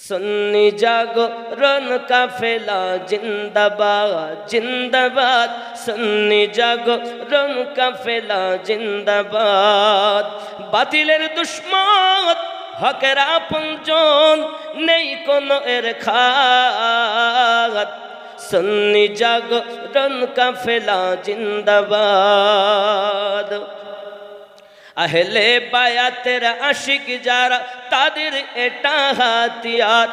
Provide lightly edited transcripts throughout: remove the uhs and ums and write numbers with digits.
সুন্নি জাগরণ কাফেলা জিন্দাবাদ জিন্দাবাদ, সুন্নি জাগরণ কাফেলা জিন্দাবাদ। বাতিলের দুশ্মন হকের আপনজন, নেই কোনো এর খাত। সুন্নি জাগরণ কাফেলা জিন্দাবাদ। আহলে বায়াতের আশিক যারা, তাদের এটা হাতিয়ার।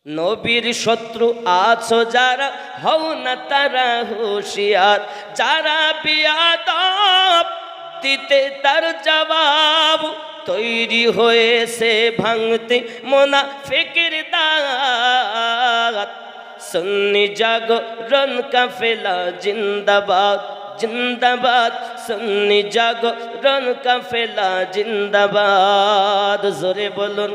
নবীর শত্রু আছো যারা, হও না তারা হুঁশিয়ার। যারা বিয়াদব দিতে তার জবাব, তৈরি হয়েছে ভাঙতে মুনাফিকের দাঁত। সুন্নি জাগরণ কাফেলা জিন্দাবাদ জিন্দাবাদ, সুন্নি জাগরণ কাফেলা জিন্দাবাদ। জোরে বলুন।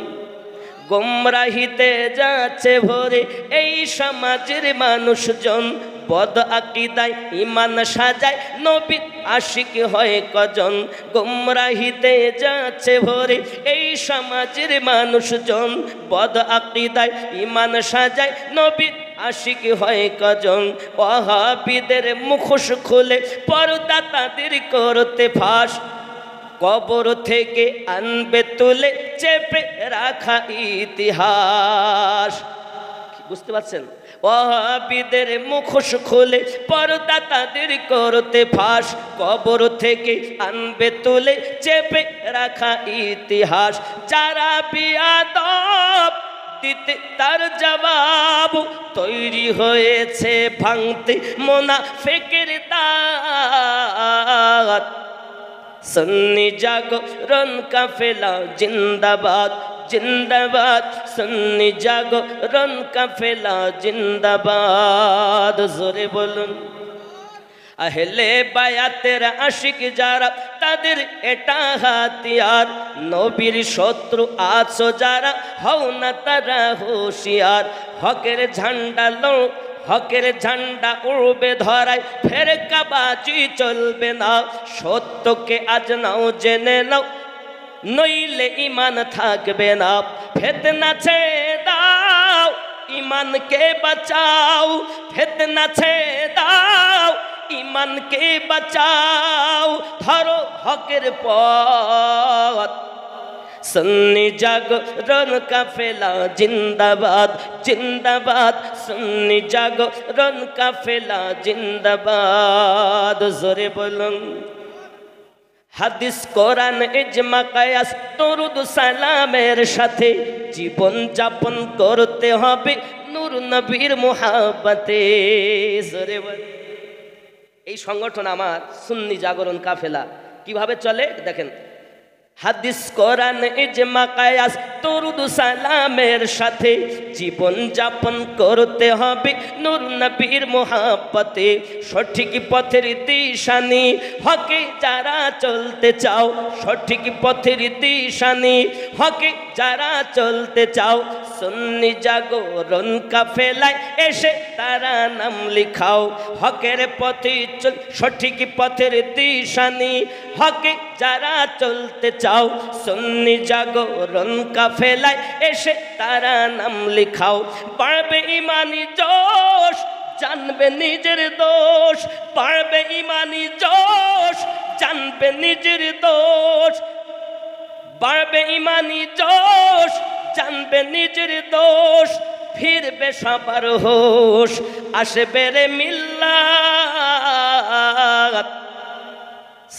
গোমরাহিতে যাচ্ছে ভরে এই সমাজের মানুষজন, বদ আকীদায় ঈমান সাজায় নবী আশিক হয় কজন। গোমরাহিতে যাচ্ছে ভরে এই সমাজের মানুষজন, বদ আকীদায় ঈমান সাজায় নবী আশিক হয় কজন। ওয়াহাবীদের মুখোশ খুলে পর্দা তাদের করতে ফাঁস, কবর থেকে আনবে তুলে চেপে রাখা ইতিহাস। বুঝতে পারছেন? ওয়াহাবীদের মুখোশ খুলে পর্দা তাদের করতে ফাঁস, কবর থেকে আনবে তুলে চেপে রাখা ইতিহাস। যারা বিয়াদব দিতে তার জবাব, তৈরি হয়েছে ভাঙতে মুনাফিকের দাঁত। সুন্নি জাগরণ কাফেলা জিন্দাবাদ জিন্দাবাদ, সুন্নি জাগরণ কাফেলা জিন্দাবাদ। জোরে বলুন। আহলে বায়াতের আশিক যারা, তাদের এটা হাতিয়ার। নবীর শত্রু আছো যারা, হও না তারা হুঁশিয়ার। হকের ঝান্ডা হকের ঝান্ডা উড়বে ধরায়, ফেরকাবাজি চলবে না। সত্যকে আজ নাও জেনে নাও, নইলে ঈমান থাকবে না। ফিতনা ছেড়ে দাও, ঈমানকে বাঁচাও। ফিতনা ছেড়ে দাও, ঈমানকে বাঁচাও। ধরো হকের পথ। সুন্নি জাগরণ কাফেলা জিন্দাবাদ জিন্দাবাদ, সুন্নি জাগরণ কাফেলা জিন্দাবাদ। জোরে বলুন। হাদিস কোরআন ইজমা কিয়াস দরুদ সালামের সাথে জীবন যাপন করতে হবে নূর নবীর মুহাব্বতে। জোরে বলুন। এই সংগঠন আমার সুন্নি জাগরণ কাফেলা কিভাবে চলে দেখেন। হাদিস কোরআন ইজমা কিয়াস দরুদ সালামের সাথে জীবন যাপন করতে হবে নূর নবীর মুহাব্বতে। সঠিক পথের দিশানি হকে যারা চলতে চাও, সঠিক পথের দিশানি হকে যারা চলতে চাও, সুন্নি জাগরণ কাফেলায় এসে তারা নাম লিখাও। হকের পথে সঠিক পথের দিশানি হকে যারা চলতে চাও, সুন্নি জাগরণ কাফেলায় এসে তারা নাম লিখাও। বাড়বে ঈমানি জোশ, জানবে নিজের দোষ। বাড়বে ঈমানি জোশ, জানবে নিজের দোষ। বাড়বে ঈমানি জোশ, জানবে নিজের দোষ। ফিরবে সবার হোশ, আসবে রে মিল্লাত।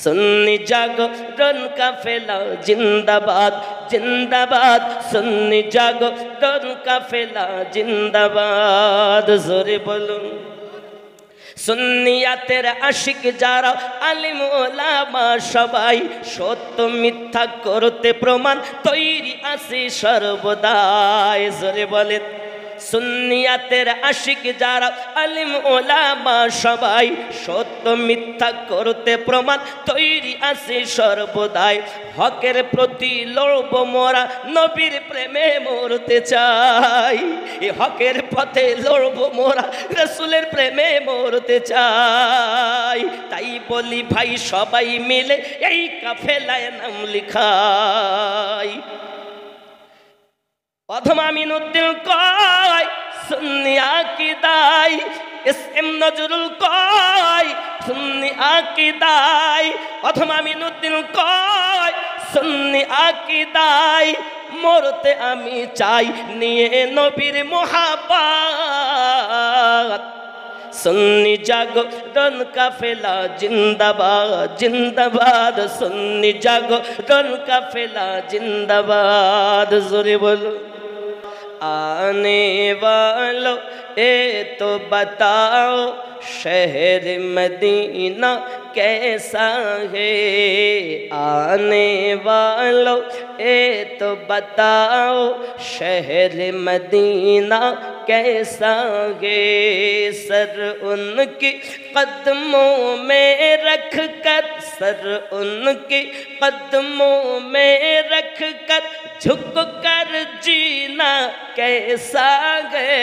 সুন্নি জাগরণ কাফেলা জিন্দাবাদ জিন্দাবাদ, সুন্নি জাগরণ কাফেলা জিন্দাবাদ। জোরে বলুন। সুন্নিয়াতের আশিক যারা, আলিম ওলামা সবাই, সত্য মিথ্যা করতে প্রমাণ তৈরি আছে সর্বদাই। জোরে বলেন। সুন্নিয়াতের আশিক যারা, আলিম ওলামা সবাই, সত্য মিথ্যা করতে প্রমাণ তৈরি আছে সর্বদাই। হকের প্রতি লড়ব মোরা, নবীর প্রেমে মরতে চাই। এই হকের পথে লড়ব মোরা, রাসূলের প্রেমে মরতে চাই। তাই বলি ভাই সবাই মিলে এই কাফেলায় নাম লিখাই। অথবা আমিনুদ্দিন কয় সুন্নি আকীদায়, এস এম নজরুল কয় সুন্নি আকীদায়, অথবা আমিনুদ্দিন কয় সুন্নি আকীদায়, মরতে আমি চাই নিয়ে নবীর মুহাব্বত। সুন্নি জাগরণ কাফেলা জিন্দাবাদ জিন্দাবাদ, সুন্নি জাগরণ কাফেলা জিন্দাবাদ। জোরে বলো। आने वालों ए तो बताओ शहर मदीना कैसा है, आने वालों ए तो बताओ शहर मदीना कैसा है। सर उनकी कदमों में रख कर, सर उनके कदमों में रख कर झुक कर जीना कैसा है।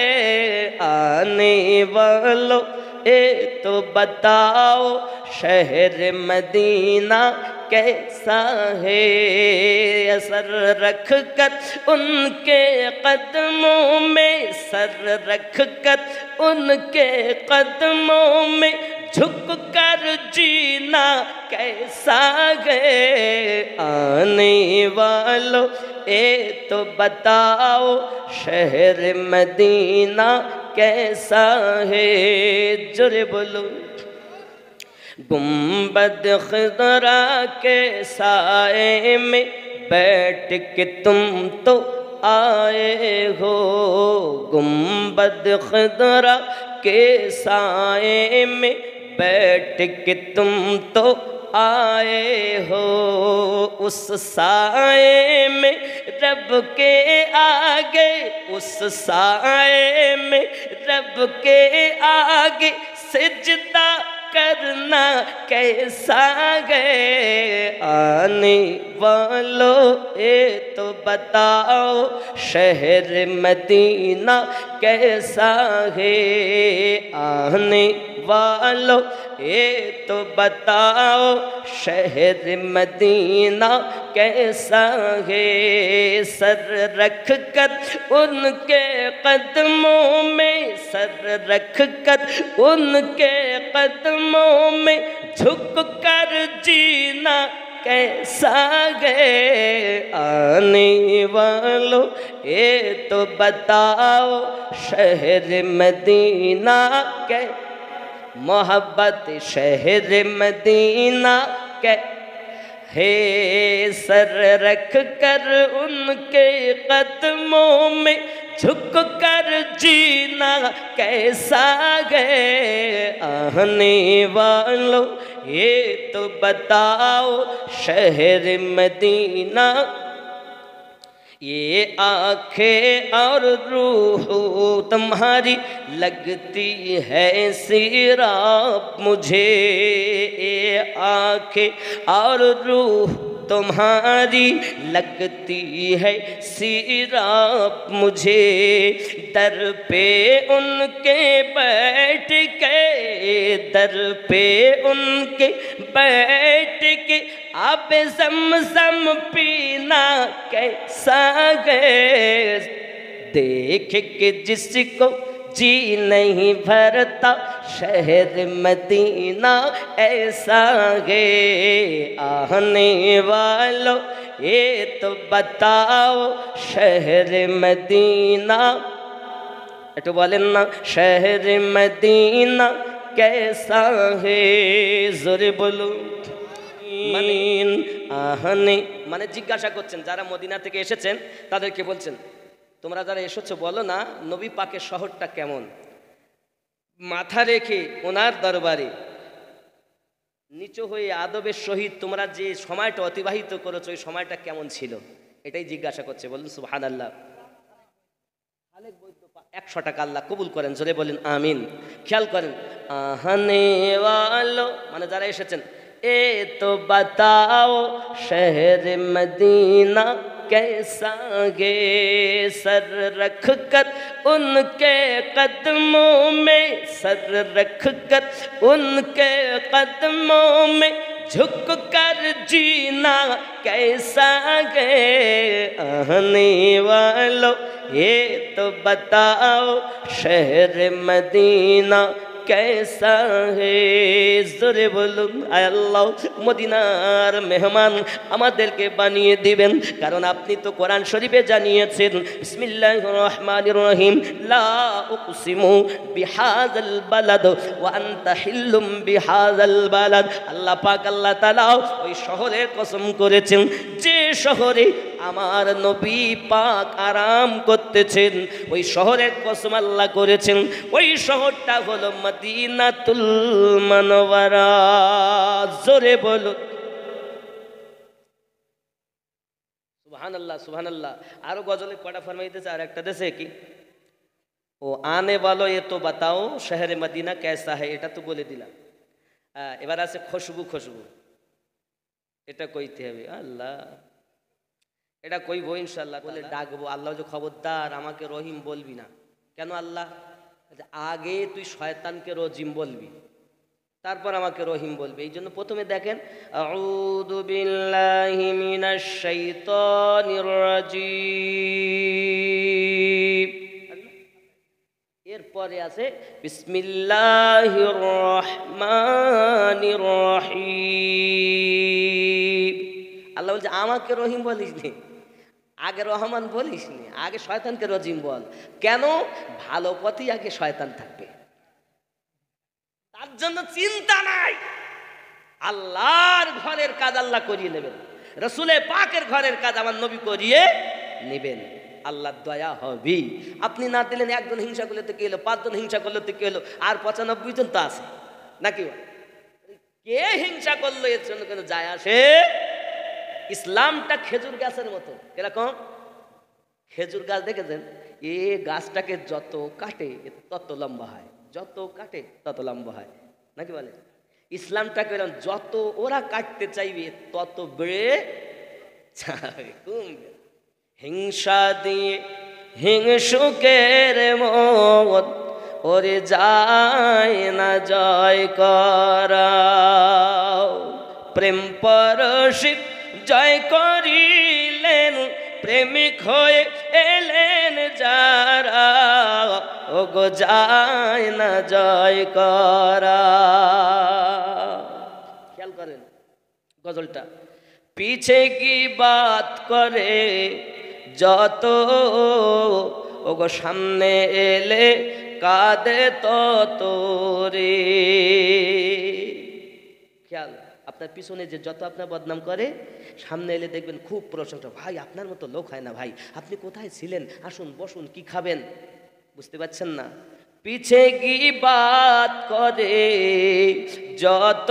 आने वालों ए तो बताओ शहर मदीना कैसा है। सर रख कर उनके कदमों में, सर रख कर उनके कदमों में झुक कर जीना कैसा है। आने वालों ए तो बताओ शहर मदीना कैसा है। जोरे बोलो। गुंबद खिदरा के साए में बैठ के तुम तो आए हो, गुंबद खिदरा के साए में बैठ के तुम तो आए हो। उस साए में रब के आगे, उस साए में रब के आगे सिजदा करना कैसा है। आने वालों ए तो बताओ शहर मदीना कैसा है। आने वालों ए तो बताओ शहर मदीना कैसा है। सर रख कर उनके कदमों में, सर रख कर उनके कदमों में झुक कर जीना कैसा है। आने वालों ये तो बताओ शहर मदीना के, मोहब्बत शहर मदीना के है। सर रख कर उनके कदमों में झुक कर जीना कैसा है। आने वालों ये तो बताओ शहर मदीना, ये आँखें और रूह तुम्हारी लगती है सिराप मुझे। ये आँखें और रूह तुम्हारी लगती है सिराप मुझे। दर पे उनके बैठ के, दर पे उनके बैठ के आप ज़मज़म पीना कैसा है। देख के जिसको जी नहीं भरता शहर मदीना ऐसा है। आने वालों ये तो बताओ शहर मदीना, একটু বলেন না শহর মদিনা कैसा है। জোরে বলুন। মানিন আহানে মানে জিজ্ঞাসা করছেন যারা মদিনা থেকে এসেছেন তাদেরকে বলছেন তোমরা যারা এসেছো বলো না নবী পাকের শহরটা কেমন। মাথা রেখে ওনার দরবারে নিচু হয়ে আদবের সহিত তোমরা যে সময়টা অতিবাহিত করেছো ওই সময়টা কেমন ছিল এটাই জিজ্ঞাসা করছে। বলুন সুবহানাল্লাহ। 100 টাকা আল্লাহ কবুল করেন, জোরে বলেন আমিন। খেয়াল করেন আহানে ওয়ালো মানে যারা এসেছেন ए तो बताओ शहर मदीना कैसा गे। सर रख कर उनके कदमों में, सर रख कर उनके कदमों में झुक कर जीना कैसा है आने वालों ये तो बताओ शहर मदीना कैसा है जोरे बोलুন আয় আল্লাহ মদিনার মেহমান আমাদেরকে বানিয়ে দিবেন কারণ আপনি তো কোরআন শরীফে জানিয়েছেন বিসমিল্লাহির রহমানির রহিম লা উকসিমু বিহাযাল বালাদ ওয়া আনতা হিল্লুম বিহাযাল বালাদ আল্লাহ পাক আল্লাহ তাআলা ওই শহরের কসম করেছেন যে শহরে আমার নবী পাক আরাম করতেছেন ওই শহরের কসম আল্লাহ করেছেন ওই শহরটা হলো মদিনাতুল মুনাওয়ারা জোরে বলো সুবহানাল্লাহ সুবহানাল্লাহ আরো গজলে কয়টা ফরমাইতেছে আর একটা দেশে কি ও আনে वालों ये तो बताओ शहर मदीना कैसा है এটা তো বলে দিলাম এবার আছে খুশবু খুশবু এটা কইতে হবে আল্লাহ এটা কইবো ইনশাআল্লাহ বলে ডাকবো আল্লাহ যে খবরদার আমাকে রহিম বলবি না কেন আল্লাহ আগে তুই শয়তানকে রজিম বলবি তারপর আমাকে রহিম বলবি এইজন্য প্রথমে দেখেন আউযু বিল্লাহি মিনাশ শাইতানির রাজিম এরপরে আছে বিসমিল্লাহির রহমানির রহিম আল্লাহ বলছে আমাকে রহিম বলিস নি আগে রহমান বলিস নি আগে শয়তানকে রজিম বল কেন ভালো পথেই আগে শয়তান থাকবে তার জন্য চিন্তা নাই আল্লাহর ঘরের কাজ আল্লাহ করিয়ে নেবেন রাসূলের পাকের ঘরের কাজ আমার নবী করিয়ে নেবেন আল্লাহর দয়া হবে আপনি না দিলেন একজন হিংসা করলে তো কি হলো পাঁচজন হিংসা করলে তো কি হলো আর 95 জন তো আছে নাকি কে হিংসা করলো এর জন্য কেন যায় আসে ইসলামটা খেজুর গাছের মতো এরকম খেজুর গাছ দেখেছেন এই গাছটাকে যত কাটে তত লম্বা হয় যত কাটে তত লম্বা হয় নাকি বলে ইসলামটাকে যত ওরা কাটতে চাইবে তত বেড়ে যাবে কমবে হিংসা দিয়ে হিংসুকের মত ওরে যায় না জয় করা প্রেম পরশিক জয় করিলেন প্রেমিক হয়ে এলেন যারা ওগো যায় না জয় করা খেয়াল করেন গজলটা পিছে কি বাত করে যত ওগো সামনে এলে কাঁদে তত রে খেয়াল আপনার পিছনে যে যত আপনার বদনাম করে সামনে এলে দেখবেন খুব প্রশংসা ভাই আপনার মতো লোক হয় না ভাই আপনি কোথায় ছিলেন আসুন বসুন কি খাবেন বুঝতে পারছেন না পিছে কি বাত করে যত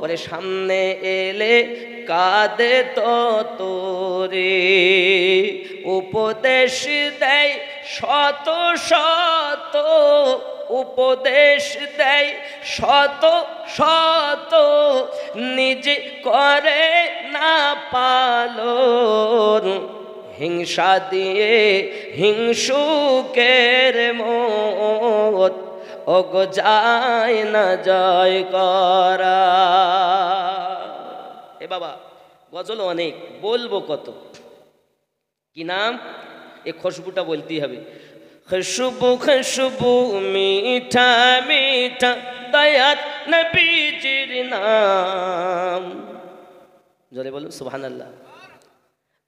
ওরে সামনে এলে কাঁদে তত রে উপদেশ দেয় শত শত উপদেশ দেয় শত শত নিজে করে না পালন হিংসা দিয়ে হিংসুকের মত ওগো যায় না জয় করা এ বাবা গজল অনেক বলবো কত কি নাম এই খুশবুটা বলতেই হবে খুশবু খুশবু মিঠা মিঠা দয়াত নবীজির নাম জোরে বলুন সুবহানাল্লাহ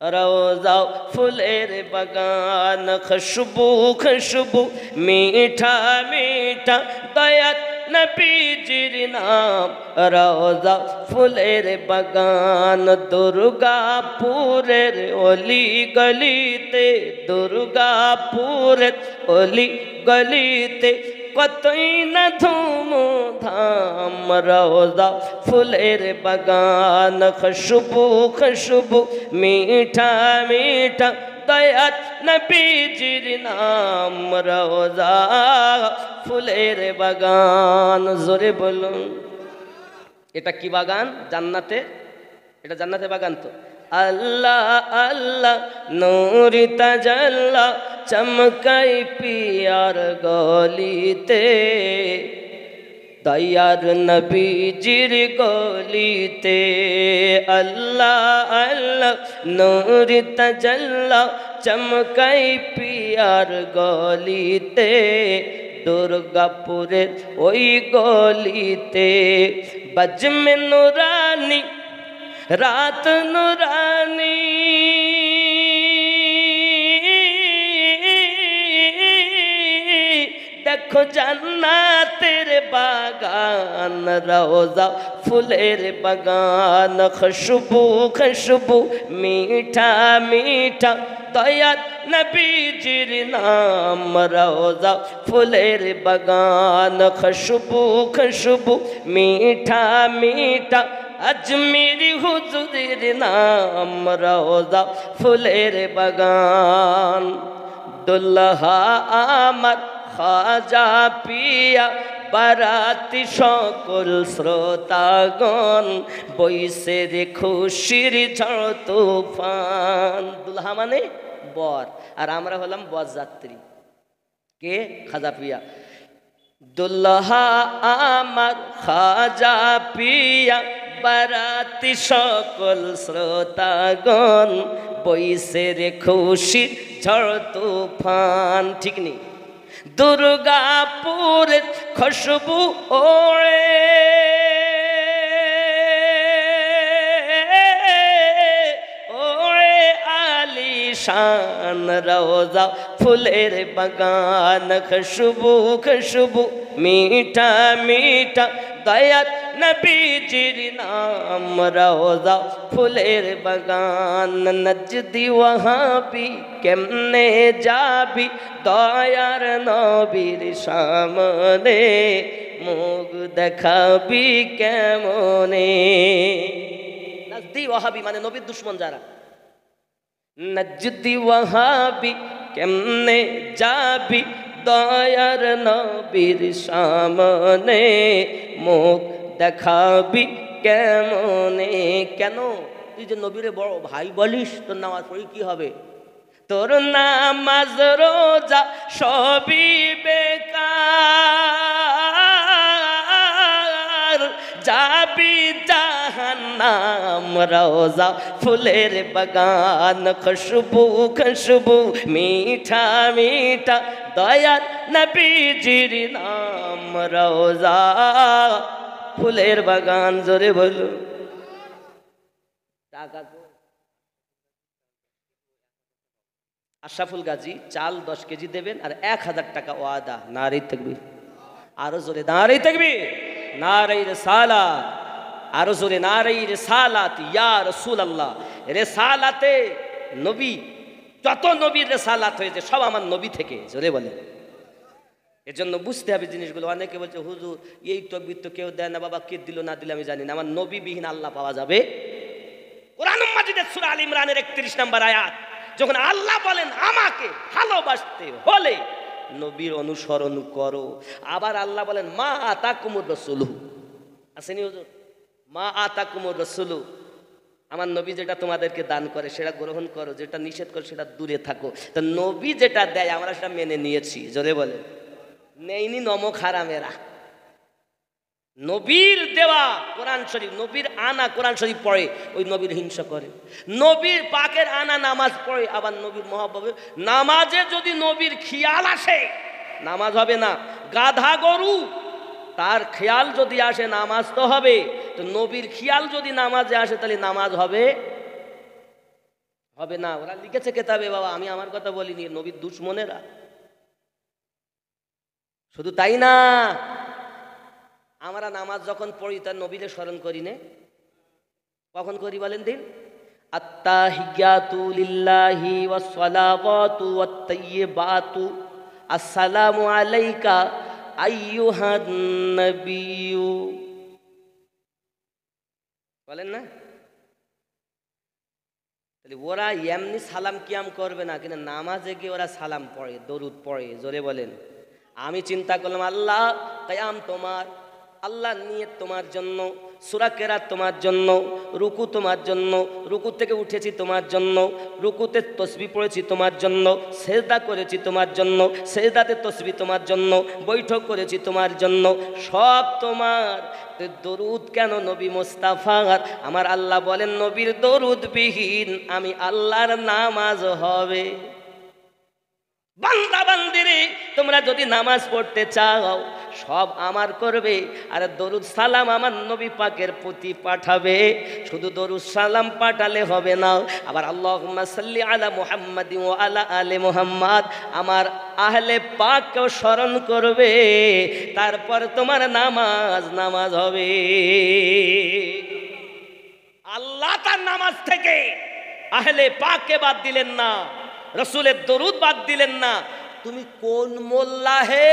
রওজা ফুলের বাগান খুশবু খুশবু মিঠা মিঠা দয়াত নবীজির নাম রওজা ফুলের বাগান দুর্গাপুরের অলি গলিতে দুর্গাপুরের অলি গলিতে কতই না ধুম ধাম রওজা ফুলের বাগান খুশবু খুশবু মিঠা মিঠা দয়াত নবীজির নাম রওজা ফুলের বাগান জোরে বলুন এটা কি বাগান জান্নাতে এটা জান্নাতে বাগান তো আল্লাহ আল্লাহ নূর তাজাল্লা চমকাই পিয়ার গলিতে দয়ার নবীজির গলিতে আল্লাহ আল্লাহ নূর তাজাল্লা চমকাই পিয়ার গলিতে দুর্গাপুরের ওই গলিতে বজমে নুরানি রাত নুরানি দেখো জান্নাতের বাগান রওজা ফুলের বাগান খুশবু খুশবু মিঠা মিঠা দয়াত নবীজির নাম রওজা ফুলের বাগান খুশবু খুশবু মিঠা মিঠা আজমিরি হুজুরের নাম রওজা ফুলের বাগান দুল্লাহা আমার খাজা পিয়া বারাতি সকল শ্রোতাগণ বইসে রে খুশির ঝড় তুফান। দুল্হা মানে বর, আর আমরা হলাম বরযাত্রী। কে? খাজা পিয়া। দুল্হা আমার খাজা পিয়া বারাতি সকল শ্রোতাগণ বইসে রে খুশির ঝড় তুফান। ঠিক নেই? দুর্গাপুরের খুশবু ওড়ে ওড়ে আলিশান রওজা ফুলের বাগান খুশবু খুশবু মিঠা মিঠা দয়াত নবীজির নাম রওজা ফুলের বাগান নজদি ওয়াহাবি কেমনে যাবি দয়ার নবীর সামনে মুখ দেখাবি কেমনে। নজদি ওয়াহাবি মানে নবীর দুশ্মন যারা। নজদি ওয়াহাবি কেমনে যাবি দয়ার নবীর সামনে মুখ দেখাবি কেমনে। কেন? তুই যে নবীরে বড় ভাই বলিস, তোর নামাজ পড়ি কি হবে? তোর নামাজ রোজা সবই বেকার, যাবি জাহান্নাম রওজা ফুলের বাগান খুশবু খুশবু মিঠা মিঠা দয়ার নবীজির নাম রওজা ফুলের বাগান। জোরে বলো। টাকা আশরাফুল গাজী চাল 10 কেজি দেবেন আর 1000 টাকা ওয়াদা। নারে তাকবীর। আরো জোরে নারে তাকবীর। নারে রিসালাত। আরো জোরে নারে রিসালাত। ইয়া রাসূলুল্লাহ। রিসালাতে নবী, যত নবীর রিসালাত হয়েছে সব আমার নবী থেকে। জোরে বলেন। এজন্য বুঝতে হবে জিনিসগুলো। অনেকে বলছে হুজুর এই তকবীর তো কেউ দেয় না, বাবা কে দিল না দিল আমি জানি না। আমার নবীবিহীন আল্লাহ পাওয়া যাবে? কোরআন মাজিদের সূরা আল ইমরানের 31 নম্বর আয়াত, যখন আল্লাহ বলেন আমাকে ভালোবাসতে হলে নবীর অনুসরণ করো। আবার আল্লাহ বলেন মা আতাকুমুর রাসূলু, আসেনি হুজুর? মা আতাকুমুর রাসূলু, আমার নবী যেটা তোমাদেরকে দান করে সেটা গ্রহণ করো, যেটা নিষেধ করে সেটা দূরে থাকো। তো নবী যেটা দেয় আমরা সেটা মেনে নিয়েছি। জোরে বলে। নেইনি নমক হারামেরা। নবীর দেওয়া কোরআন শরীফ, নবীর আনা কোরআন শরীফ পড়ে, ওই নবীর হিংসা করে। নবীর পাকের আনা নামাজ পড়ে, আবার নবীর মহব্বত। নামাজে যদি নবীর খেয়াল আসে নামাজ হবে না। গাধা গরু তার খেয়াল যদি আসে নামাজ তো হবে। তো নবীর খেয়াল যদি নামাজে আসে তাহলে নামাজ হবে হবে না। ওরা লিখেছে কেতাবে বাবা, আমি আমার কথা বলিনি, নবীর দুশ্মনেরা। শুধু তাই না, আমরা নামাজ যখন পড়ি তার নবীরে স্মরণ করি না। কখন করি বলেন দিন? আত্তাহিয়াতু লিল্লাহি ওয়াস সালাওয়াতু ওয়াত তাইয়্যিবাতু আসসালামু আলাইকা আইয়ুহান নবিয়্যু। বলেন না? তাহলে ওরা এমনি সালাম কিয়াম করবে না, কিন্তু নামাজে গিয়ে ওরা সালাম পড়ে, দরুদ পড়ে। জোরে বলেন। আমি চিন্তা করলাম আল্লাহ কিয়াম তোমার, আল্লাহ নিয়ত তোমার জন্য, সূরা কেরাত তোমার জন্য, রুকু তোমার জন্য, রুকু থেকে উঠেছি তোমার জন্য, রুকুতে তসবিহ পড়েছি তোমার জন্য, সেজদা করেছি তোমার জন্য, সেজদাতে তসবিহ তোমার জন্য, বৈঠক করেছি তোমার জন্য, সব তোমার। দরুদ কেন নবী মুস্তাফার? আমার আল্লাহ বলেন নবীর দরুদ বিহীন আমি আল্লাহর নামাজ হবে। বান্দা বান্দিরে তোমরা যদি নামাজ পড়তে চাও সব আমার করবে, আর দরুদ সালাম আমার নবী পাকের প্রতি পাঠাবে। শুধু দরুদ সালাম পাঠালে হবে না, আবার আল্লাহুম্মা সাল্লি আলা মুহাম্মাদি ওয়া আলা আলি মুহাম্মাদ আমার আহলে পাককেও স্মরণ করবে, তারপর তোমার নামাজ হবে। আল্লাহ তার নামাজ থেকে আহলে পাককে বাদ দিলেন না, রসুলের দরুদ বাদ দিলেন না। তুমি কোন মোল্লাহে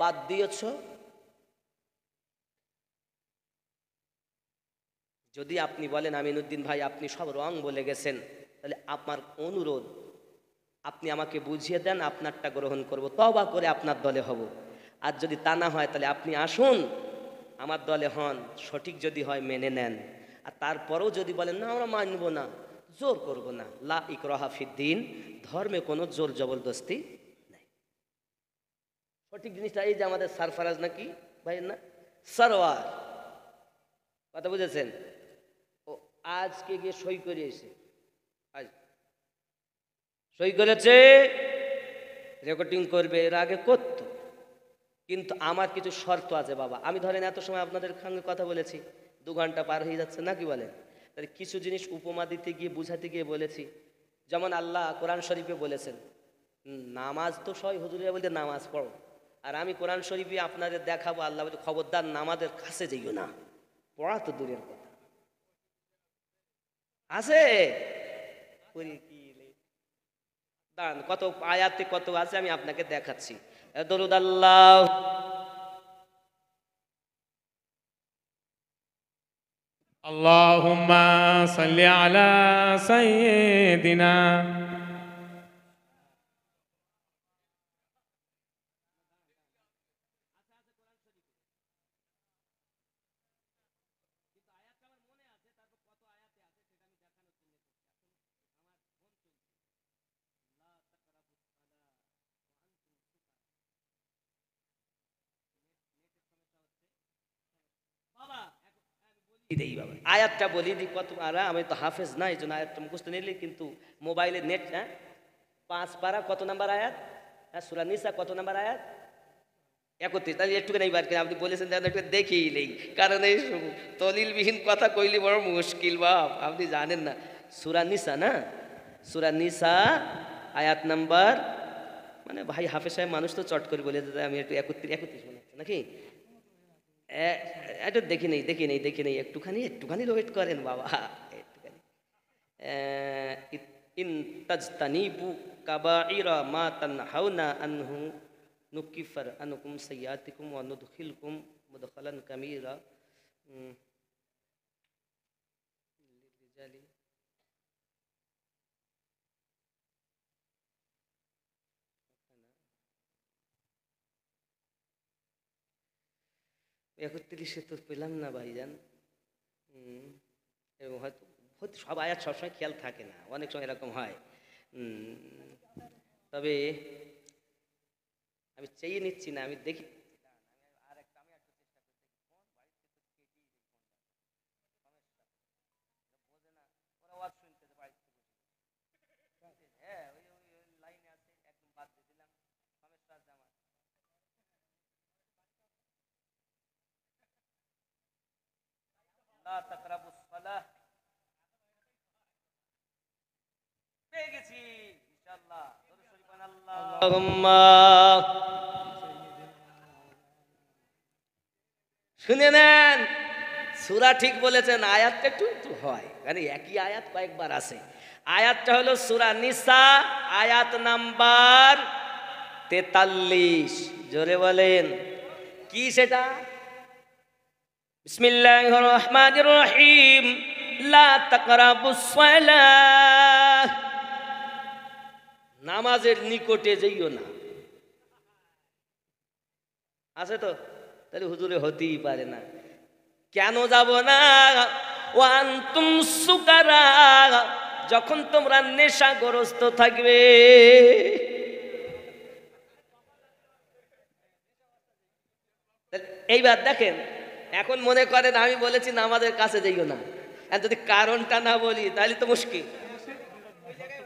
বাদ দিয়েছ? যদি আপনি বলেন আমিনুদ্দিন ভাই আপনি সব রং বলে গেছেন, তাহলে আমার অনুরোধ আপনি আমাকে বুঝিয়ে দেন, আপনারটা গ্রহণ করব, তওবা করে আপনার দলে হব। আর যদি তা না হয় তাহলে আপনি আসুন আমার দলে হন, সঠিক যদি হয় মেনে নেন। আর তারপরেও যদি বলেন না আমরা মানব না, জোর করব না, লা ইকরাহা ফিদ্দিন, ধর্মে কোনো জোর জবরদস্তি নেই। সঠিক জিনিসটা এই যে আমাদের সারফারাজ নাকি ভাই না সরওয়ার, কথা বুঝেছেন, ও আজকে গিয়ে সই করে এসে আজ সই করেছে, রেকর্ডিং করবে, এর আগে করতো। কিন্তু আমার কিছু শর্ত আছে বাবা। আমি ধরেন এত সময় আপনাদের সঙ্গে কথা বলেছি, 2 ঘন্টা পার হয়ে যাচ্ছে না কি বলেন? তাহলে কিছু জিনিস উপমা দিতে গিয়ে বুঝাতে গিয়ে বলেছি। যেমন আল্লাহ কোরআন শরীফে বলেছেন নামাজ তো সবাই হুজুরিয়া বলতে নামাজ পড়ো, আর আমি কোরআন শরীফে আপনাদের দেখাবো আল্লাহ বলতে খবরদার নামাজের কাছে যাইও না, পড়া তো দূরের কথা। আছে দাঁড়ান, কত আয়াতে কত আছে আমি আপনাকে দেখাচ্ছি। দরুদ আল্লাহ আল্লাহুম্মা সাল্লি আলা সাইয়্যিদিনা আয়াতটা বলি দি কত, আর আমি তো হাফেজ না, এই জন্য আয়াতটা মুখস্থ নিলে, কিন্তু মোবাইলে নেট 5 পারা কত নাম্বার আয়াত? সূরা নিসা কত নাম্বার আয়াত? 31। তাহলে একটু নেই বার করে আপনি বলেছেন একটু দেখেই নেই, কারণ এই দলিলবিহীন কথা কইলে বড় মুশকিল বাপ, আপনি জানেন না। সূরা নিসা না, সূরা নিসা আয়াত নাম্বার, মানে ভাই হাফেজ সাহেব মানুষ তো চট করে বলে দিতে, আমি একটু 31 মনে হচ্ছে নাকি, একটু দেখি নেই একটুখানি ওয়েট করেন বাবা, একটুখানি। ইন তাজতানিবু কাবাইরা মা তানহাউনা আনহু নুকাফির আনকুম সাইয়্যাতিকুম ওয়া নুদখিলকুম মুদখালান কামীরা। লিরিজালি 31 তো পেলাম না ভাইজান। এবং হয়তো সব আয়াত সবসময় খেয়াল থাকে না, অনেক সময় এরকম হয়। তবে আমি চেয়ে নিচ্ছি না, আমি দেখি। পেয়ে গেছি ইনশাআল্লাহ। শুনে নেন, সূরা ঠিক বলেছেন, আয়াতটা একটু হয়, মানে একই আয়াত কয়েকবার আছে। আয়াতটা হলো সূরা নিসা আয়াত নাম্বার 43। জোরে বলেন কি সেটা? বিসমিল্লাহির রহমানির রহিম, লা তাকরাবুস সালাহ, নামাজের নিকটে যাইও না। আছে তো? তাহলে হুজুরে হতেই পারে না। কেন যাব না? ওয়ান্তুম সুকারা, যখন তোমরা নেশাগ্রস্ত থাকবে। এইবার দেখেন, এখন মনে করেন আমি বলেছি নামাজের কাছে যাইও না, আর যদি কারণটা না বলি তাহলে তো মুশকিল।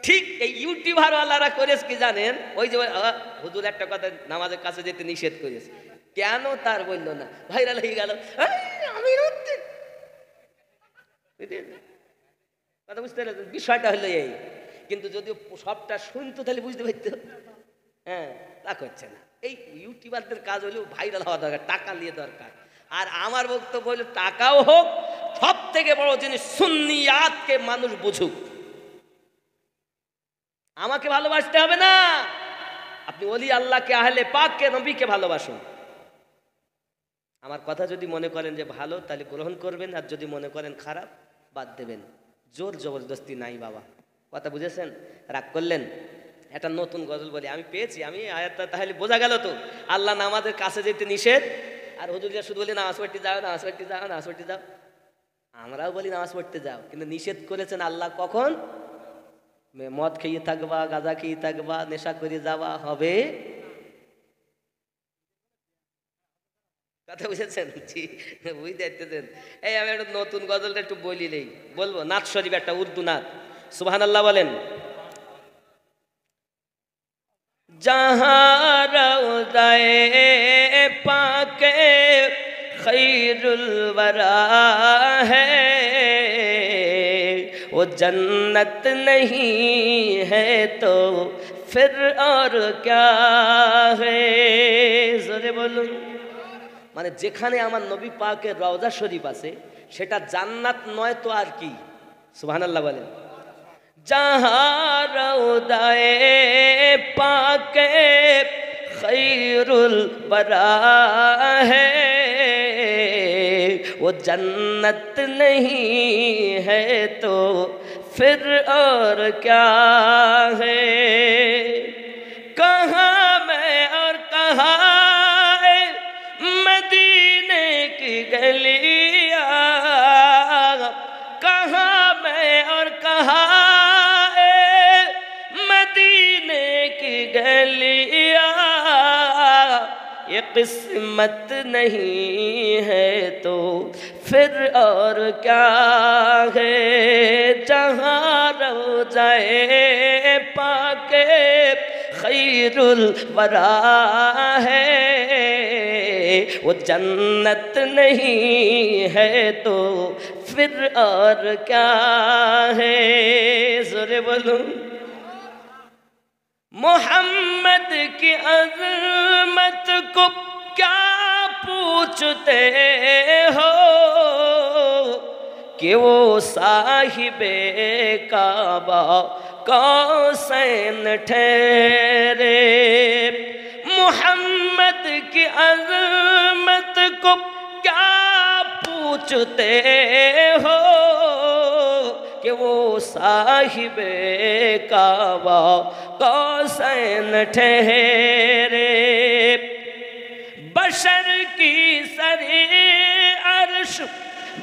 ঠিক এই ইউটিউবার ওয়ালারা করেছে কি জানেন, ওই যে হুজুর একটা কথা নামাজের কাছে যেতে নিষেধ করেছে, কেন তার বললো না, ভাইরাল হয়ে গেল। আমি কথা বুঝতে পারলেন? বিষয়টা হলো এই, কিন্তু যদি সবটা শুনতো তাহলে বুঝতে পারতো। হ্যাঁ, তা করছে না। এই ইউটিউবারদের কাজ হলো ভাইরাল হওয়া দরকার, টাকা নিয়ে দরকার। আর আমার বক্তব্য হলো টাকাও হোক, সব থেকে বড় জিনিস সুন্নিয়াতকে মানুষ বুঝুক। আমাকে ভালোবাসতে হবে না, আপনি ওলি আল্লাহকে, আহলে পাককে, নবীকে ভালোবাসুন। আমার কথা যদি মনে করেন যে ভালো তাহলে গ্রহণ করবেন, আর যদি মনে করেন খারাপ বাদ দেবেন। জোর জবরদস্তি নাই বাবা, কথা বুঝেছেন? রাগ করলেন? একটা নতুন গজল বলি, আমি পেয়েছি, আমি আয়াতটা তাহলে বোঝা গেল তো। আল্লাহ নামাজের কাছে যেতে নিষেধ, আর হুজুরিয়া শুধু বলি নামাজ পড়তে যাও, নামাজ পড়তে যাও, নামাজ পড়তে যাও। আমরাও বলি নামাজ পড়তে যাও, কিন্তু নিষেধ করেছেন আল্লাহ কখন? মদ খেয়ে থাকবা, গাঁজা খেয়ে থাকবা, নেশা করে যাওয়া হবে। কথা বুঝেছেন? জি, বুঝতে পারতেছেন? এই আমি একটা নতুন গজলটা একটু বলিলেই বলবো, নাথ শরীফ, একটা উর্দু নাথ। সুবহানাল্লাহ বলেন। जहाँ रौज़ाए पाके खैरुल वरा है, वो जन्नत नहीं है तो फिर और क्या है। জোরে বলুন। মানে যেখানে আমার নবী পাকের রওজা শরীফ আছে সেটা জান্নাত নয় তো আর কি? সুবহানাল্লাহ বলেন। जहाँ रौज़ाए पाके खैरुल बरा है, वो जन्नत नहीं है तो फिर और क्या है। कहाँ मैं और कहाँ है मदीने की गलियाँ, कहाँ मैं और कहाँ गलियाँ, ये किस्मत नहीं है तो फिर और क्या है। जहाँ रौज़ाए पाके खैरुल वरा है, वो जन्नत नहीं है तो फिर और क्या है। ज़ोरे बोलूं। मोहम्मद की अज़मत को क्या पूछते हो, कि वो साहिबे काबा कौसैन ठहरे। मोहम्मद की अज़मत को क्या पूछते हो, कि वो साहिबे काबा कौसैन ठहरे। बशर की सरे अर्श,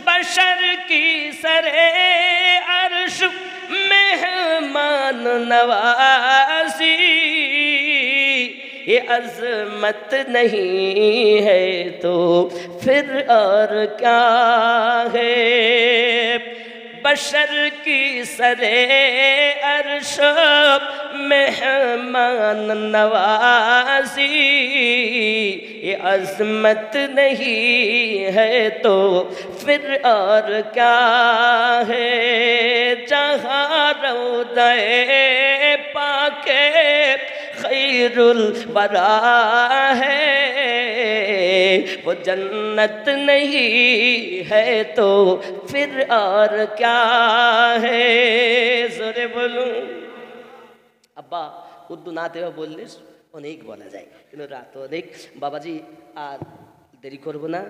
बशर की सरे अर्श मेहमान नवाजी, ये अज़मत नहीं है तो फिर और क्या है। बशर की सरे अर्श मेहमान नवाजी, ये अज़मत नहीं है तो फिर और क्या है। जहाँ रौज़ाए पाके खैरुल वरा है, वो जन्नत नहीं है तो फिर और क्या है। जोरे बोलूं। আব্বা উর্দু না দেওয়া বললে অনেক বলা যায়, কিন্তু রাত অনেক। বাবাজি আর দেরি করব না,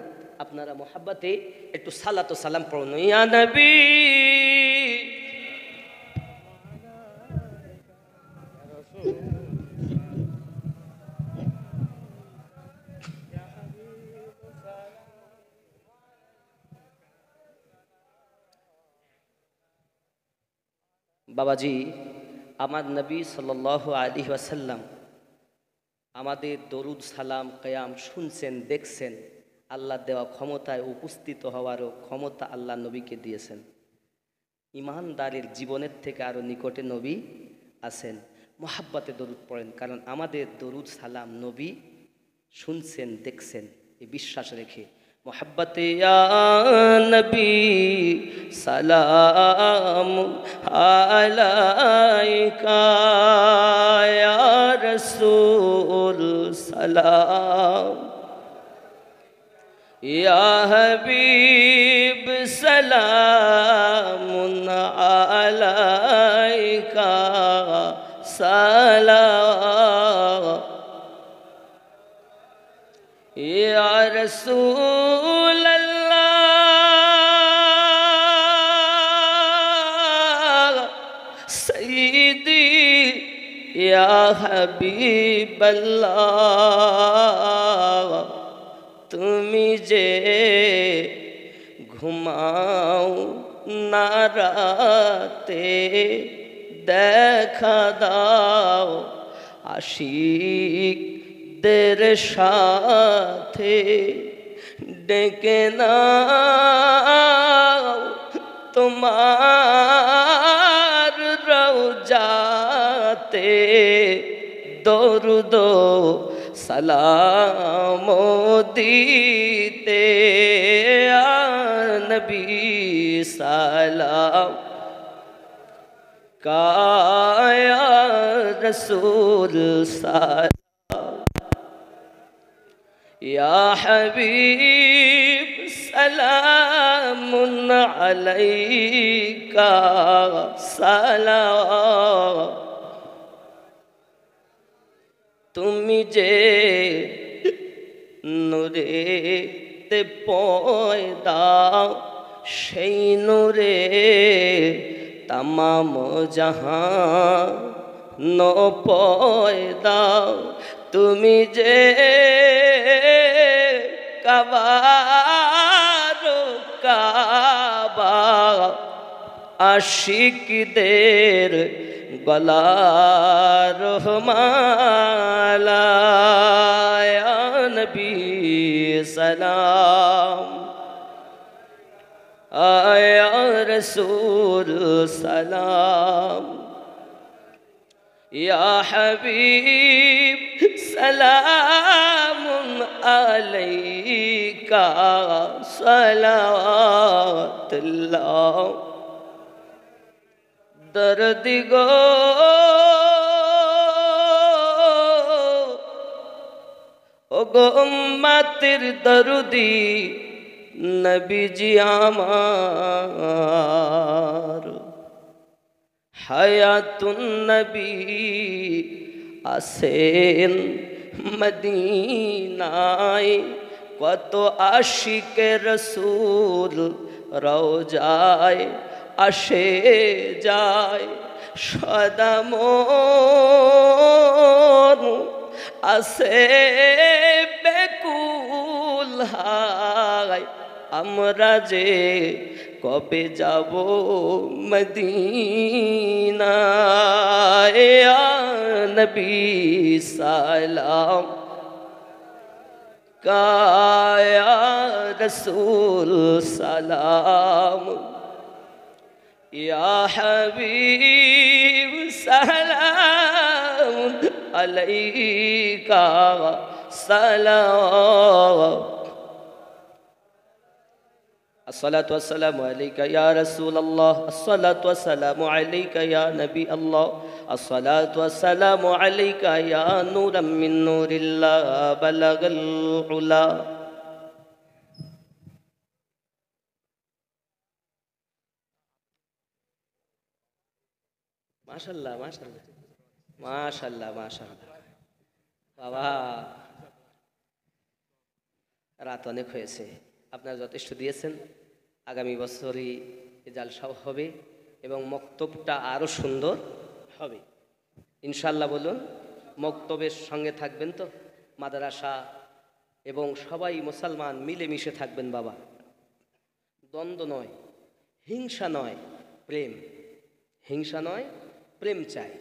আপনারা মোহাব্বতে একটু সালাত ও সালাম পড়ুন। ইয়া নবী বাবাজি, আমার নবী সাল্লাল্লাহু আলাইহি ওয়াসাল্লাম আমাদের দরুদ সালাম কিয়াম শুনছেন, দেখছেন। আল্লাহ দেওয়া ক্ষমতায় উপস্থিত হওয়ারও ক্ষমতা আল্লাহ নবীকে দিয়েছেন। ইমানদারের জীবনের থেকে আরও নিকটে নবী আছেন। মোহাব্বতে দরুদ পড়েন, কারণ আমাদের দরুদ সালাম নবী শুনছেন, দেখছেন, এই বিশ্বাস রেখে মোহাব্বতে ইয়া নবী সালাম আলাইকা ইয়া রাসূল সালাম ইয়া হাবিব সালামুন আলাইকা সালাম ইয়া রাসূলাল্লাহ সাইয়্যিদি ইয়া হাবিবাল্লাহ, তুমি যে ঘুমাও না রাতে দেখা দাও আশিকদের সাথে, ডেকে নাও তোমার রওজাতে, দরুদ সালাম দিতে আ নবী সালাম কায়া রসুল সালাম ইয়া হাবিব সালামুন আলাইকা সালাম, তুমি যে নূরেতে পয়দা, সেই নূরে তামাম জাহান পয়দা, তুমি যে কাবার কাবা, আশিকদের গলার মালা, ইয়া নবী সালাম ইয়া রাসূল সালাম ইয়া হাবিব সালামুন আলাইকা সালাওয়াতুল্লাহ, দরদ গো ও গো উম্মতের দরদি নবীজি আমার, হায়াতুন নবী আসেন মদিনায়, কত আশিকে রসুল রওজায় আসে যায়, সদা মন আসে বেকুল হায়, আমরা যে কবে যাব মদিনা, ইয়া নবী সালাম কায়া রসুল সালাম ইয়া হাবিব সালাম আলাইকা সালাম, الصلاة والسلام عليك يا رسول الله، الصلاة والسلام عليك يا نبي الله، الصلاة والسلام عليك يا نورا من نور الله بلغ العلا. মাশাআল্লাহ মাশাআল্লাহ মাশাআল্লাহ মাশাআল্লাহ, বাবা রাত অনেক হয়েছে, আপনারা যথেষ্ট দিয়েছেন। আগামী বছরই জালসাও হবে এবং মক্তবটা আরও সুন্দর হবে ইনশাআল্লাহ। বলুন, মক্তবের সঙ্গে থাকবেন তো, মাদ্রাসা এবং সবাই মুসলমান মিলেমিশে থাকবেন বাবা, দ্বন্দ্ব নয়, হিংসা নয়, প্রেম। হিংসা নয় প্রেম চাই,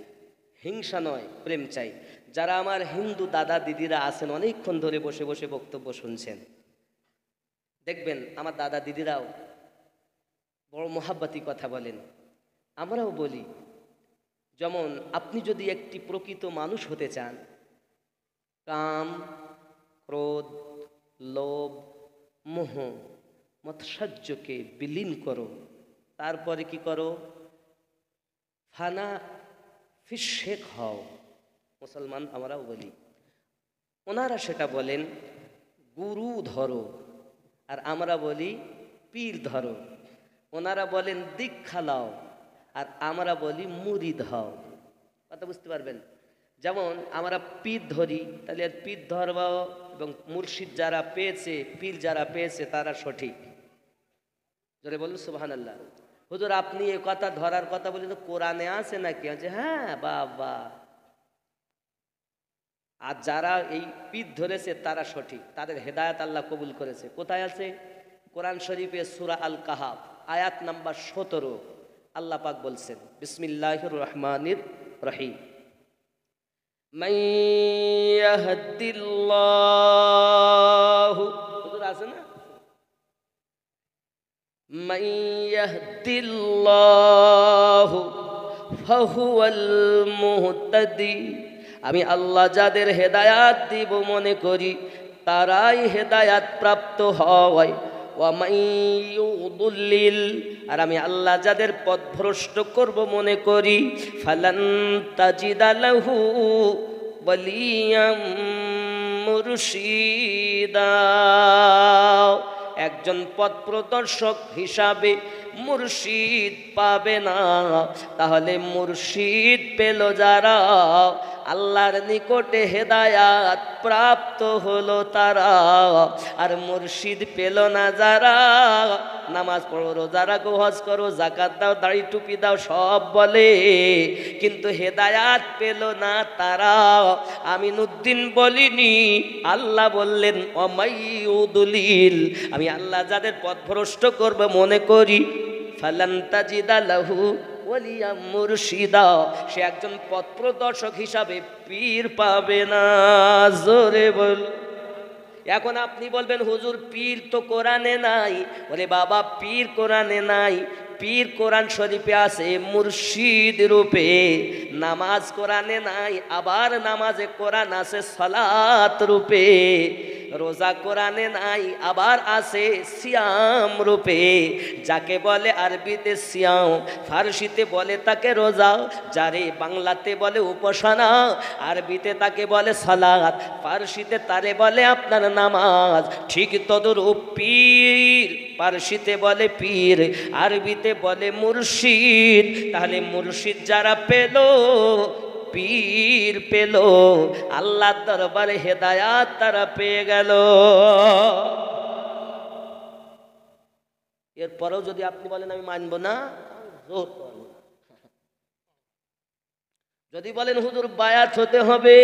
হিংসা নয় প্রেম চাই। যারা আমার হিন্দু দাদা দিদিরা আছেন অনেকক্ষণ ধরে বসে বসে বক্তব্য শুনছেন, দেখবেন আমার দাদা দিদিরাও বড় মহাব্বতি কথা বলেন, আমরাও বলি। যেমন আপনি যদি একটি প্রকৃত মানুষ হতে চান, কাম, ক্রোধ, লোভ, মোহ, মৎসর্যকে বিলীন করো। তারপরে কি করো? ফানা ফিশেক হও। মুসলমান আমরাও বলি, ওনারা সেটা বলেন গুরু ধরো, আর আমরা বলি পীর ধরো। ওনারা বলেন দীক্ষা লাও, আর আমরা বলি মুরিদ হও। কথা বুঝতে পারবেন? যেমন আমরা পীর ধরি, তাহলে পীর ধর্ম এবং মুর্শিদ যারা পেয়েছে, পীর যারা পেয়েছে তারা সঠিক। জোরে বলুন সুবহানাল্লাহ। হুজুর আপনি এ কথা ধরার কথা বলি তো কোরআনে আছে নাকি? আছে, হ্যাঁ বাবা। আর যারা এই পীর ধরেছে তারা সঠিক, তাদের হেদায়েত আল্লাহ কবুল করেছে। কোথায় আছে? কোরআন শরীফে সূরা আল কাহাফ আয়াত নাম্বার 17 আল্লাহ পাক বলছেন, বিসমিল্লাহির রহমানির রহিম, মান ইয়াহদিল্লাহু, হুজুর আছে না? মান ইয়াহদিল্লাহু ফাহুয়াল মুহতাদি। আমি আল্লাহ যাদের হেদায়াত দিব মনে করি তারাই হেদায়াত প্রাপ্ত হয়। ওয়া মান ইউদুল্লিল, আর আমি আল্লাহ যাদের পথভ্রষ্ট করব মনে করি, ফালান তাজিদা লাহু ওয়ালিয়াম মুরশিদা। একজন পথ প্রদর্শক হিসাবে মুর্শিদ পাবে না। তাহলে মুর্শিদ পেল যারা, আল্লাহর নিকটে হেদায়াত প্রাপ্ত হলো তারা। আর মুর্শিদ পেল না যারা, নামাজ পড়ো, রোজা রাখো, হজ করো, যাকাত দাও, দাড়ি টুপি দাও, সব বলে, কিন্তু হেদায়াত পেল না তারা। আমিনুদ্দিন বলিনি, আল্লাহ বললেন অমাইউদুলিল, আমি আল্লাহ যাদের পথভ্রষ্ট করবে মনে করি, ফালান তাজিদা লাহু ওয়ালিয়া মুরশিদা, সে একজন পথ প্রদর্শক হিসাবে পীর পাবে না। জোরে বল। এখন আপনি বলবেন হুজুর পীর তো কোরআনে নাই। বলে বাবা পীর কোরআনে নাই, পীর কোরআন শরীফে আছে মুর্শিদ রূপে। নামাজ কোরআনে নাই, আবার নামাজে কোরআন আছে সালাত রূপে। রোজা কোরআনে নাই, আবার আছে সিয়াম রূপে। যাকে বলে আরবিতে সিয়াম, ফারসিতে বলে তাকে রোজা, যারে বাংলাতে বলে উপাসনা, আরবিতে তাকে বলে সালাত, ফারসিতে তারে বলে আপনার নামাজ। ঠিক তদরূপ পীর, ফারসিতে বলে পীর, আরবিতে বলে মুর্শিদ। তাহলে মুর্শিদ যারা পেল, পীর পেল, আল্লাহর দরবারে হেদায়াত তারা পেয়ে গেল। এরপরেও যদি আপনি বলেন আমি মানব না, যদি বলেন হুজুর বায়াত হতে হবে,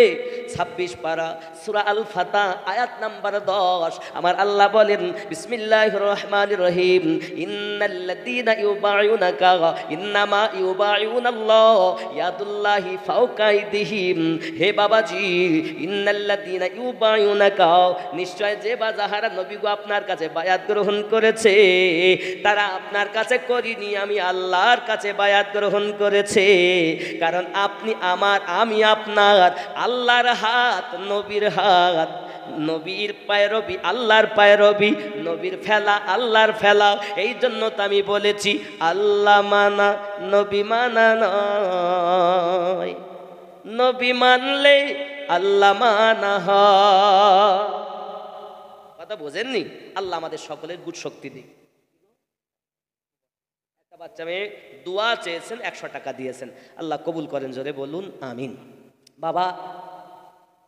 26 পারা সূরা আল ফাতা আয়াত নাম্বার 10 আমার আল্লাহ বলেন, বিসমিল্লাহির রহমানির রহিম, ইন্নাল্লাযীনা ইউবাইউনাকা ইন্নামা ইউবাইউনাল্লাহ ইয়াদুল্লাহি ফাওকা আইদিহিম। হে বাবাজি, ইন্নাল্লাযীনা ইউবাইউনাকা, নিশ্চয় যে বা যাহারা নবী গো আপনার কাছে বায়াত গ্রহণ করেছে, তারা আপনার কাছে করিনি, আমি আল্লাহর কাছে বায়াত গ্রহণ করেছে। কারণ আপনি আমার, আমি আপনার, আল্লাহর হাত নবীর হাত, নবীর পায়রবি আল্লাহর পায়রবি, নবীর ফেলা আল্লাহর ফেলা। এই জন্য তো আমি বলেছি আল্লাহ মানা নবী মানা নয়, নবী মানলে আল্লাহ মানা হয়। কথা বোঝেননি? আল্লাহ আমাদের সকলের গুড শক্তি দিক। বাচ্চা মেয়ে দোয়া চেয়েছেন, 100 টাকা দিয়েছেন, আল্লাহ কবুল করেন, জোরে বলুন আমিন। বাবা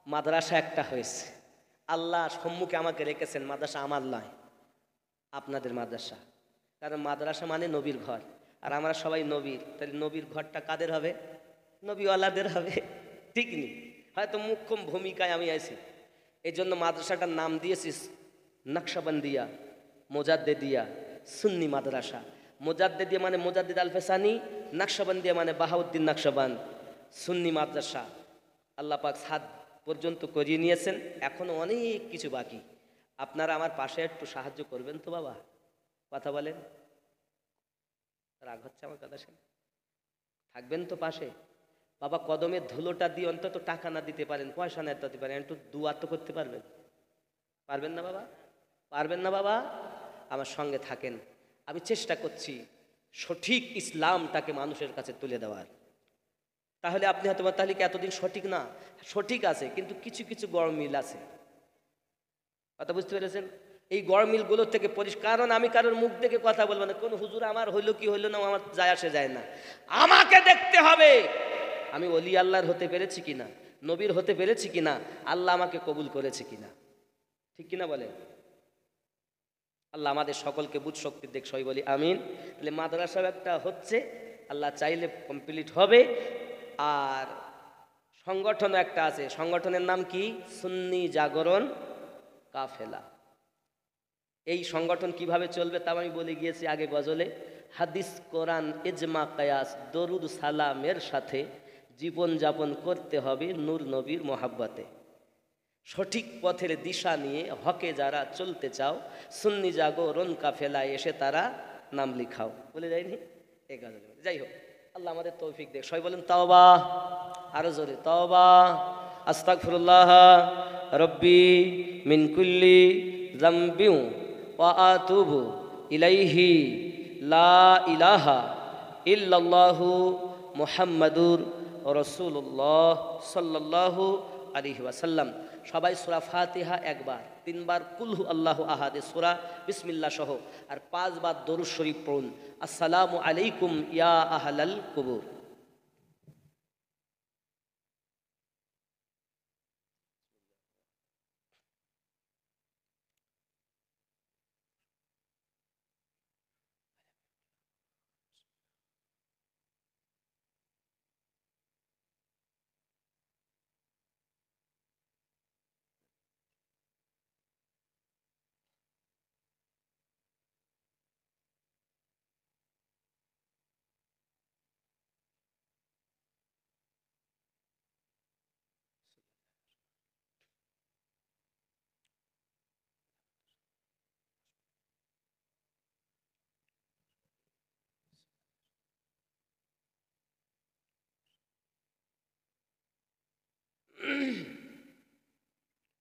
মাদ্রাসা একটা হয়েছে, আল্লাহ সম্মুখে আমাকে রেখেছেন, মাদ্রাসা আমার নয়, আপনাদের মাদ্রাসা। কারণ মাদ্রাসা মানে নবীর ঘর, আর আমরা সবাই নবীর, তাহলে নবীর ঘরটা কাদের হবে? নবীওয়ালাদের হবে, ঠিক নেই? হয়তো মুখ্য ভূমিকায় আমি আছি, এই জন্য মাদ্রাসাটার নাম দিয়েছি নকশবন্দিয়া মোজাদ্দেদিয়া সুন্নি মাদ্রাসা। মোজাদ্দেদিয়া মানে মোজাদ্দিদ আল ফেসানি, নাকশবন্দিয়া মানে বাহাউদ্দিন নাকশবন্দ, সুন্নি মাদ্রাসা আল্লাহ পাক 7 পর্যন্ত করিয়ে নিয়েছেন। এখনো অনেক কিছু বাকি। আপনারা আমার পাশে একটু সাহায্য করবেন তো বাবা? কথা বলেন, রাগ হচ্ছে আমার কথা শুনে? থাকবেন তো পাশে? বাবা কদমের ধুলোটা দিয়ে অন্তত টাকা না দিতে পারেন, পয়সা না দিতে পারেন, একটু দুয়া তো করতে পারবেন? পারবেন না বাবা? পারবেন না বাবা? আমার সঙ্গে থাকেন। আমি চেষ্টা করছি সঠিক ইসলামটাকে মানুষের কাছে তুলে দেওয়ার। তাহলে আপনি হয়তো তাহলে কি এতদিন সঠিক না? সঠিক আছে, কিন্তু কিছু কিছু গরমিল আছে। কথা বুঝতে পেরেছেন? এই গরমিলগুলো থেকে কারণ আমি কারোর মুখ দেখে কথা বলবো না। কোন হুজুর আমার হইলো কি হইলো না আমার যায় আসে যায় না। আমাকে দেখতে হবে আমি ওলি আল্লাহর হতে পেরেছি কিনা, নবীর হতে পেরেছি কিনা, আল্লাহ আমাকে কবুল করেছে কিনা। ঠিক কিনা বলেন? আল্লাহ আমাদের সকলকে বুঝ শক্তি দেখ, সবাই বলি আমিন। তাহলে মাদ্রাসাও একটা হচ্ছে, আল্লাহ চাইলে কমপ্লিট হবে। আর সংগঠনও একটা আছে, সংগঠনের নাম কি? সুন্নি জাগরণ কাফেলা। এই সংগঠন কিভাবে চলবে তা আমি বলে গিয়েছি আগে গজলে। হাদিস, কোরআন, ইজমা, কিয়াস, দরুদ, সালামের সাথে জীবন যাপন করতে হবে নূর নবীর মোহাব্বতে। সঠিক পথের দিশা নিয়ে হকে যারা চলতে চাও, সুন্নি জাগরণ কাফেলায় এসে তারা নাম লিখাও। বলে যায়নি এই গজলে? যাই হোক, আল্লাহ আমাদের তৌফিক দেখ। সবাই বলেন তাওবা, আরো জোরে তাওবা, আস্তাগফিরুল্লাহ রব্বি মিন কুল্লি যামবিউ ওয়া আতুবু ইলাইহি লা ইলাহা ইল্লাল্লাহু মুহাম্মাদুর রাসূলুল্লাহ সাল্লাল্লাহু আলাইহি ওয়াসাল্লাম। সবাই সূরা ফাতিহা একবার, 3 বার কুলহু আল্লাহু আহাদ সূরা বিসমিল্লাহ সহ, আর 5 বার দরুদ শরীফ পড়ুন। আসসালামু আলাইকুম ইয়া আহলাল কুবুর।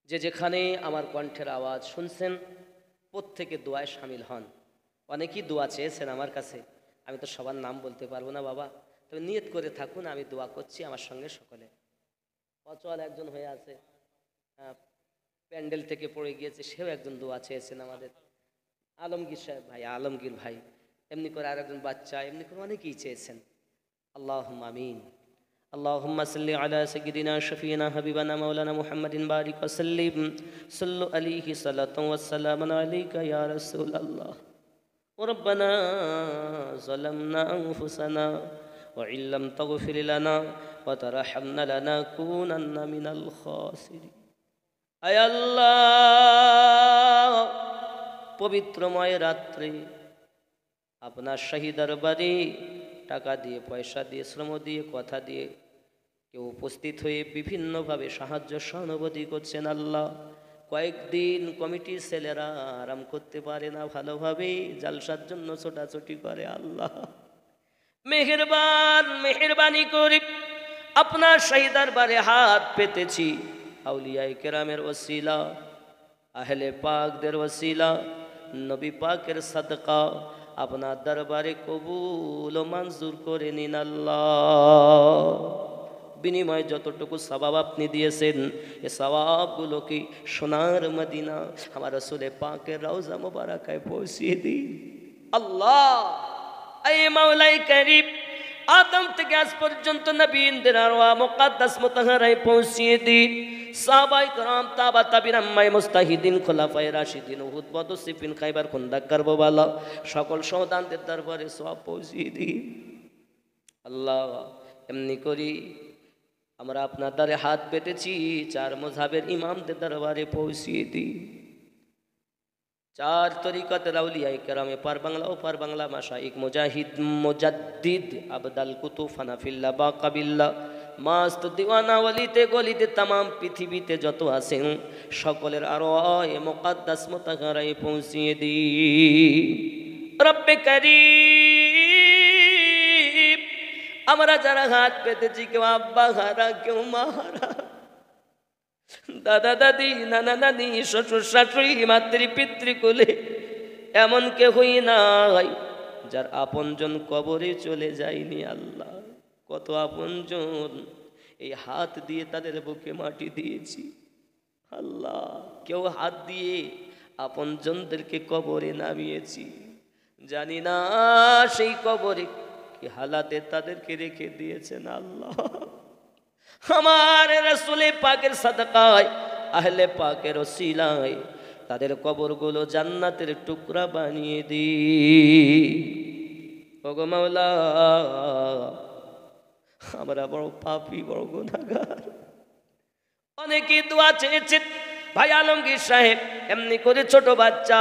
যে যেখানে আমার কণ্ঠের আওয়াজ শুনছেন প্রত্যেকে দোয়ায় শামিল হন। অনেকেই দোয়া চেয়েছেন আমার কাছে, আমি তো সবার নাম বলতে পারবো না বাবা, তবে নিয়ত করে থাকুন, আমি দোয়া করছি আমার সঙ্গে সকলে। অচল একজন হয়ে আছে, প্যান্ডেল থেকে পড়ে গিয়েছে, সেও একজন দোয়া চেয়েছেন আমাদের। আলমগীর সাহেব ভাই, আলমগীর ভাই, এমনি করে আরেকজন বাচ্চা, এমনি করে অনেকেই চেয়েছেন। আল্লাহুম্মা আমিন। اللهم صل على سيدنا شفينا حبيبنا مولانا محمد بارك وسلم صلوا عليه صلاة والسلام عليك يا رسول الله وربنا ظلمنا أنفسنا وإن لم تغفر لنا وترحمنا لنكونن من الخاسرين আয় আল্লাহ, পবিত্রময় রাত্রে আপনার শাহী দরবারে টাকা দিয়ে, পয়সা দিয়ে, শ্রম দিয়ে, কথা দিয়ে কেউ উপস্থিত হয়ে বিভিন্নভাবে সাহায্য সহানুভূতি করছেন। আল্লাহ, কয়েকদিন কমিটির ছেলেরা আরাম করতে পারে না, ভালোভাবে জালসার জন্য ছোটাছুটি করে। আল্লাহ মেহেরবানি করে আপনার শাহী দরবারে হাত পেতেছি। আউলিয়ায়ে কেরামের ওসিলা, আহলে পাকদের ওসিলা, নবী পাকের সাদকা আপনার দরবারে কবুল ও মঞ্জুর করে নিন আল্লাহ। বিনিময়ে যতটুকু সওয়াব আপনি দিয়েছেন, এ সওয়াবগুলোকে সোনার মদিনা আমার রাসূলে পাকের রওজা মুবারাকায় পৌঁছিয়ে দিন আল্লাহ। এই মাওলাই করিম, আদম থেকে আজ পর্যন্ত নবীদের আরওয়াহ মুকদ্দাস মুতাহহারায় পৌঁছিয়ে দিন। সাহাবায়ে কেরাম, তাবা তাবিঈন, আম্মায়ে মুস্তাহিদিন, খোলাফায়ে রাশিদিন, উহুদ, বদর, সিফিন, খাইবার, খুন্দক, কারবালা সকল শহীদদের দরবারে সওয়াব পৌঁছিয়ে দিন আল্লাহ। এমনি করি আমরা আপনার দ্বারে হাত পেতেছি, 4 মাযহাবের ইমামদের দরবারে পৌঁছিয়ে দিন। চার তরিকতের আউলিয়ায়ে কেরামে পার বাংলা ও পার বাংলা মাশাইখ মুজাহিদ মুজাদ্দিদ আবদাল কুতুব ফানাফিল্লাহ বাকাবিল্লাহ মাস্ত দিওয়ানা ওয়ালিতে গলিতে তামাম পৃথিবীতে যত আছেন সকলের আরওয়ায়ে মুকাদ্দাস মুতাহারায়ে পৌঁছিয়ে দি রব্বে কারীম। আমরা যারা হাত পেতেছি, কেউ আব্বা হারা, কেউ মা হারা, দাদা দাদি, নানা নানি, শ্বশুর শাশুড়ি, মাতৃ পিতৃকুলে এমন কেহই নাই যার আপনজন কবরে চলে যায়নি। আল্লাহ, কত আপনজন এই হাত দিয়ে তাদের বুকে মাটি দিয়েছি। আল্লাহ, কেউ হাত দিয়ে আপনজনদেরকে কবরে নামিয়েছি, জানি না সেই কবরে কি হালাতে তাদেরকে রেখে দিয়েছেন। আল্লাহ, আমার রাসূলে পাকের সাদাকায়, আহলে পাকের ওসিলায় তাদের কবরগুলো জান্নাতের টুকরা বানিয়ে দি। ওগো মাওলা, আমরা বড় পাপী, বড় গুনাহগার। অনেকে দোয়া চেয়েছেন, ভাই আলমগীর সাহেব এমনি করে ছোট বাচ্চা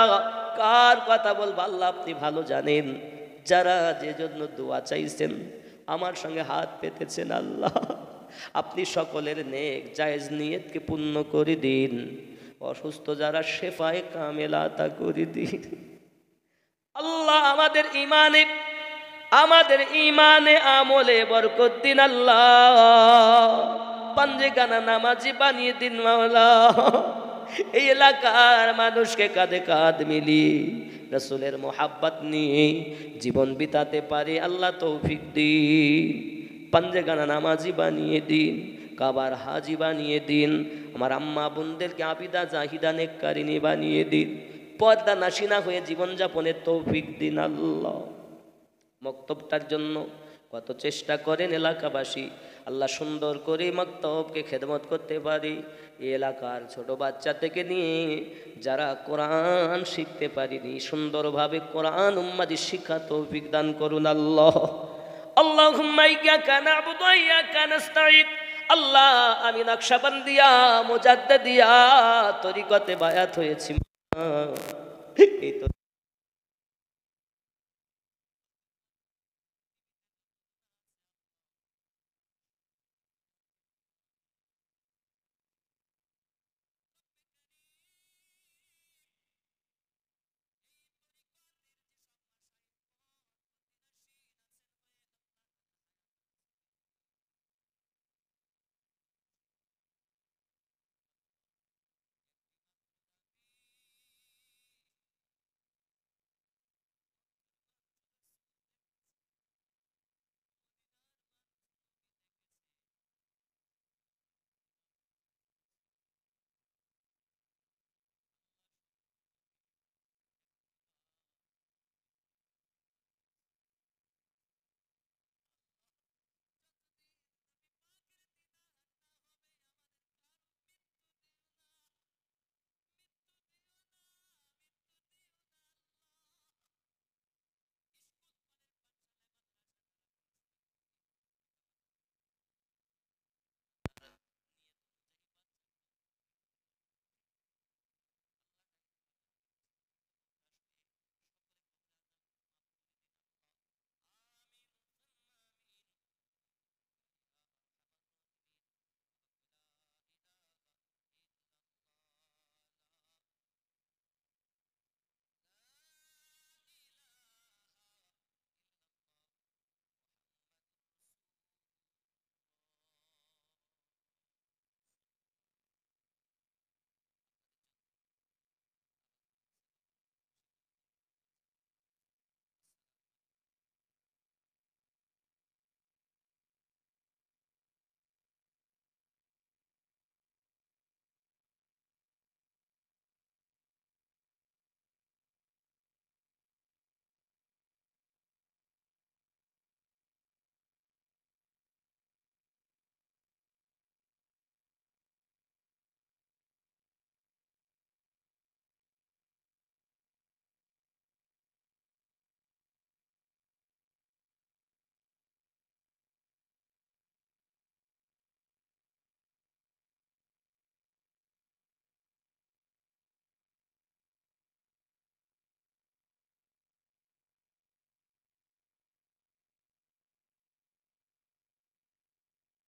কার কথা বলবো আল্লাহ আপনি ভালো জানেন। যারা যে জন্য দোয়া চাইছেন আমার সঙ্গে হাত পেতেছেন, আল্লাহ আপনি সকলের নেক জায়েজ নিয়তকে পূর্ণ করে দিন। অসুস্থ যারা শেফায়ে কামেলা আতা করে দিন। আল্লাহ আমাদের ইমানে আমলে বরকত দিন। আল্লাহ পাঞ্জেগানা নামাজি বানিয়ে দিন মাওলা। এই এলাকার মানুষকে কাঁধে কাঁধ মিলিয়ে রাসূলের মোহাব্বত নিয়ে জীবন বিতাতে পারে আল্লাহ তৌফিক দিন। পাঞ্জেগানা নামাজি বানিয়ে দিন, কাবার হাজি বানিয়ে দিন। আমার আম্মা বোনদেরকে আবিদা জাহিদা নেককারিনী বানিয়ে দিন। পর্দা নাশিনা হয়ে জীবনযাপনের তৌফিক দিন। আল্লাহ, মক্তবটার জন্য কত চেষ্টা করেন এলাকাবাসী। আল্লাহ সুন্দর করে মক্তবকে খেদমত করতে পারি। এই এলাকার ছোট বাচ্চা থেকে নিয়ে যারা কোরআন শিখতে পারিনি, সুন্দরভাবে কোরআন উম্মাদি শিক্ষা তৌফিক দান করুন। আল্লাহ আল্লাহুম্মা ইয়্যাকা না'বুদু ওয়া ইয়্যাকা নাস্তাঈন। আল্লাহ, আমি নকশবন্দিয়া মুজাদ্দিদিয়া তরিকতে বায়াত হয়েছি, এই তো